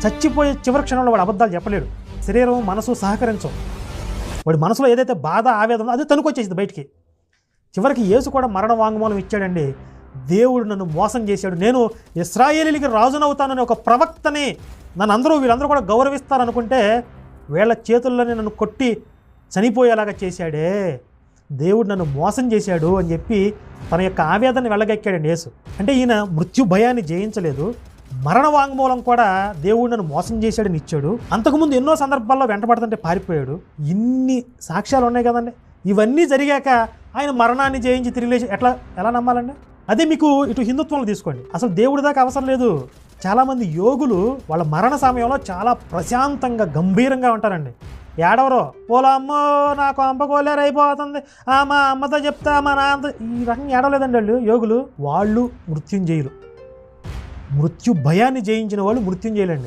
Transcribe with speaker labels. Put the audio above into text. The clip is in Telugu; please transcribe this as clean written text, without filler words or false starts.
Speaker 1: చచ్చిపోయే చివరి క్షణంలో వాడు అబద్ధాలు చెప్పలేడు. శరీరం మనసు సహకరించవు. వాడి మనసులో ఏదైతే బాధ ఆవేదన అదే తనుకొచ్చేసింది బయటికి. చివరికి యేసు కూడా మరణ వాంగ్మూలం ఇచ్చాడండి. దేవుడు నన్ను మోసం చేశాడు, నేను ఇశ్రాయేలీలకి రాజునవుతానని ఒక ప్రవక్తని నన్ను వీళ్ళందరూ కూడా గౌరవిస్తారనుకుంటే వీళ్ళ చేతుల్లోనే నన్ను కొట్టి చనిపోయేలాగా చేశాడే, దేవుడు నన్ను మోసం చేశాడు అని చెప్పి తన యొక్క ఆవేదనని వెళ్ళగక్కాడండి యేసు. అంటే ఈయన మృత్యు భయాన్ని జయించలేదు, మరణ వాంగ్మూలం కూడా దేవుడు నన్ను మోసం చేశాడని ఇచ్చాడు. అంతకుముందు ఎన్నో సందర్భాల్లో వెంటబడుతుంటే పారిపోయాడు. ఇన్ని సాక్ష్యాలు ఉన్నాయి కదండి. ఇవన్నీ జరిగాక ఆయన మరణాన్ని జయించి తిరిగి లేచి ఎలా నమ్మాలండి? అదే మీకు ఇటు హిందుత్వంలో తీసుకోండి, అసలు దేవుడి దాకా అవసరం లేదు. చాలామంది యోగులు వాళ్ళ మరణ సమయంలో చాలా ప్రశాంతంగా గంభీరంగా ఉంటారండి. ఏడవరో పోలా అమ్మో నాకు అంపకోలేరు అయిపోతుంది, మా అమ్మతో చెప్తా మా నాన్నతో, ఈ రకంగా ఏడవలేదండి వాళ్ళు యోగులు. వాళ్ళు మృత్యుంజయులు. మృత్యు భయాన్ని జయించిన వాళ్ళు మృత్యుంజయులండి.